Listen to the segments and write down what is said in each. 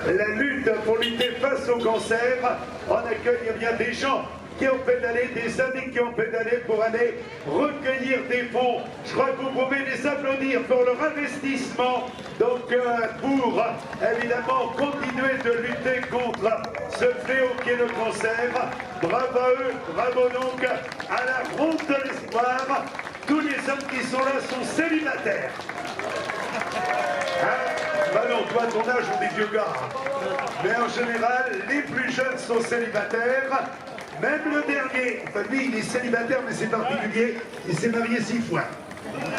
la lutte pour lutter face au cancer. On accueille bien des gens qui ont pédalé, des amis qui ont pédalé pour aller recueillir des fonds. Je crois que vous pouvez les applaudir pour leur investissement, donc pour évidemment continuer de lutter contre ce fléau qui est le cancer. Bravo à eux, bravo donc à la ronde de l'espoir. Tous les hommes qui sont là sont célibataires. Bah non, toi, ton âge, on est vieux gars. Mais en général, les plus jeunes sont célibataires. Même le dernier, enfin lui, il est célibataire, mais c'est particulier, il s'est marié 6 fois.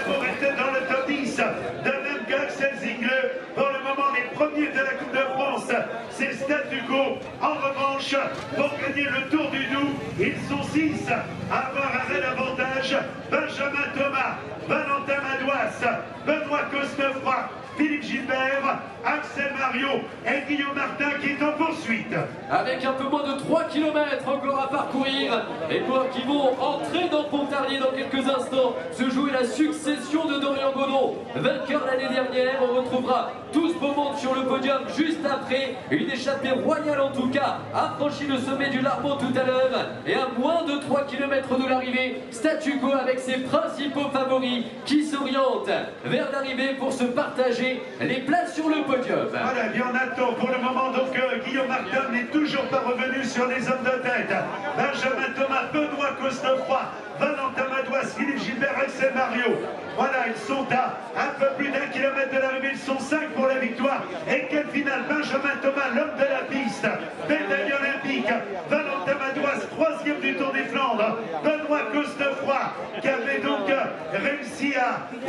Pour être dans le top 10 de même qu'Axel Zingler, pour le moment, les premiers de la Coupe de France, c'est Statu Quo. En revanche, pour gagner le Tour du Doubs, ils sont 6 à avoir un réel avantage. Benjamin Thomas, Valentin Madouas, Benoît Cosnefroy, Philippe Gilbert, Axel Mario et Guillaume Martin qui est en poursuite. Avec un peu moins de 3 km encore à parcourir, les coureurs qui vont entrer dans Pontarlier dans quelques instants, se jouer la succession de Dorian Godon, vainqueur l'année dernière. On retrouvera tous ce beau monde sur le podium juste après. Une échappée royale en tout cas a franchi le sommet du Larmont tout à l'heure. Et à moins de 3 km de l'arrivée, Statu Quo avec ses principaux favoris qui s'orientent vers l'arrivée pour se partager les places sur le podium. Voilà, bien on attend pour le moment donc Guillaume Martin n'est toujours pas revenu sur les hommes de tête. Benjamin Thomas, Benoît Cosnefroy, Valentin Madouas, Philippe Gilbert, Axel Mario. Voilà, ils sont à un peu plus d'1 kilomètre de l'arrivée, ils sont 5 pour la victoire. Et quelle finale, Benjamin Thomas, l'homme de la piste, médaille olympique, Valentin Madouas, 3e du Tour des Flandres, Benoît Cosnefroy, qui avait donc réussi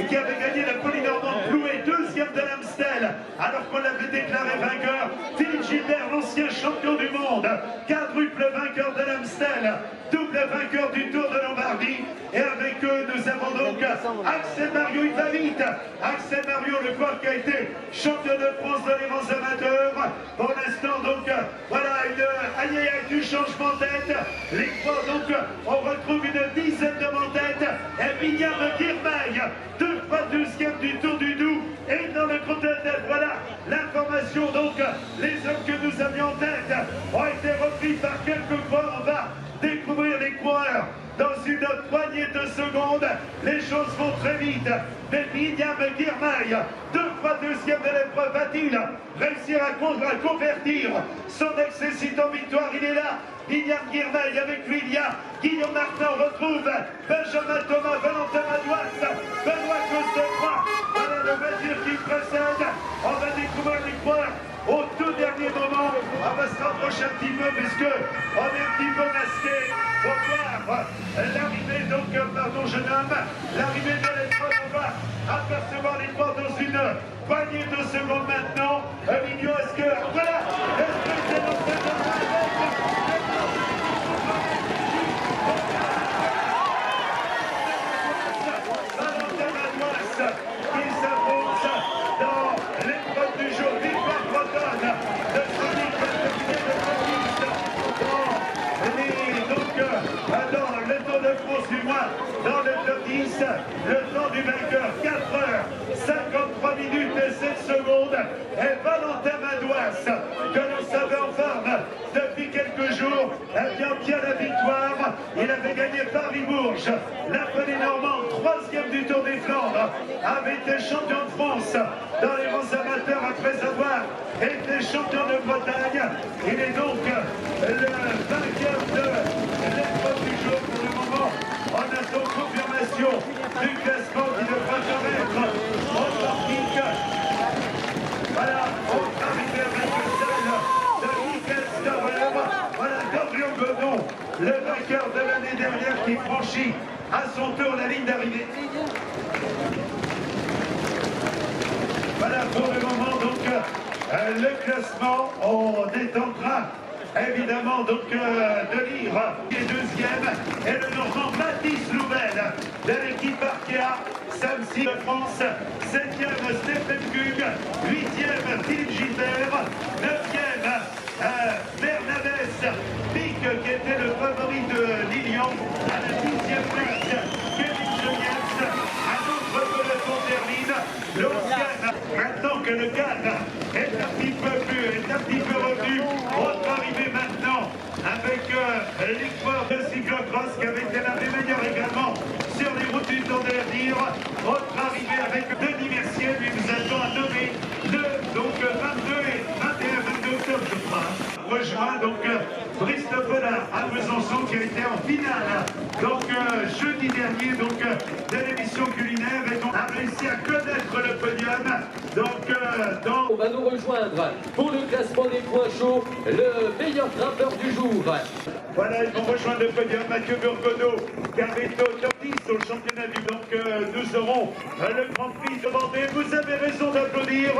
qui avait gagné la Polynormande Ploué, 2e de l'Amstel, alors qu'on l'avait déclaré vainqueur. Philippe Gilbert, l'ancien champion du monde, quadruple vainqueur de l'Amstel, double vainqueur du Tour de Lombardie. Et avec eux, nous avons donc Axel Mario, il va vite. Axel Mario, le coureur qui a été champion de France de l'évents amateurs. Pour l'instant, donc, voilà, du changement de tête. Les trois, donc, on retrouve une dizaine de tête. Et William Girmay, 2 fois 12e du Tour du Doubs. Et dans le groupe de tête, voilà l'information. Donc, les hommes que nous avions en tête ont été repris par quelques coureurs. On va découvrir les coureurs dans une poignée de secondes. Les choses vont très vite. Mais William Girmay, 2 fois 2e de l'épreuve, va-t-il réussir à convertir son excessite en victoire? Il est là. William Girmay, avec lui il y a Guillaume Martin. On retrouve Benjamin Thomas, Valentin Madouas, Benoît Cosnefroy. Voilà le voiture qui précède. On va découvrir les coureurs au tout dernier moment. On va se rapprocher un petit peu puisque on est un petit peu masqué pour voir l'arrivée, donc, pardon jeune homme, l'arrivée de l'épreuve. On va apercevoir les trois dans une poignée de secondes maintenant. Emilio, est-ce que, voilà, est-ce que c'est l'entraînement Valentin Madouas qui s'avance dans l'épreuve du jour, victoire bretonne de Sonic dans le Tour de France du mois, dans le top 10, le temps du vainqueur, 4 heures, 53 minutes et 7 secondes, et Valentin Madouas, que nous savons en forme depuis quelques jours, bien la victoire. Il avait gagné Paris-Bourges, la Polynormande, 3e du Tour des Flandres, avait été champion de France dans les rangs amateurs après avoir été champion de Bretagne. Il est donc le vainqueur de l'épreuve du jour. Pour le moment, on attend confirmation du classement qui devra permettre au parking. Voilà, on va arriver avec celle de Michael Stauer. Voilà, Dorian Godon, le vainqueur de l'année dernière qui franchit à son tour la ligne d'arrivée. Voilà pour le moment donc le classement. On est en train évidemment donc de lire qui est 2e et le Normand Mathis Louvel de l'équipe Arkea. Samsi de France, 7e Stephen Kung, 8e Philippe Gilbert, 9e Bernabès Pic qui était le favori de Lilian, à la 10e place Kevin Joyens, un autre peloton termine, l'Oscar, maintenant que le cadre est un petit peu plus samedi dernier donc, de l'émission culinaire et on a réussi à connaître le podium. Donc, On va nous rejoindre pour le classement des points chauds, le meilleur grimpeur du jour. Voilà, ils vont rejoindre le podium. Mathieu Burgodeau, Carrito, top 10 au championnat du. Donc nous aurons le Grand Prix de Vendée. Vous avez raison d'applaudir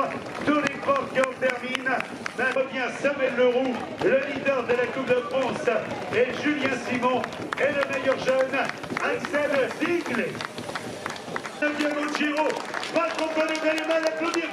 tous les forts qui en terminent. Mais revient Samuel Leroux, le leader de la Coupe de France, et Julien Simon, et le meilleur jeune, Axel Ziegler. 9e au Giro, pas trop lever les mains, applaudir.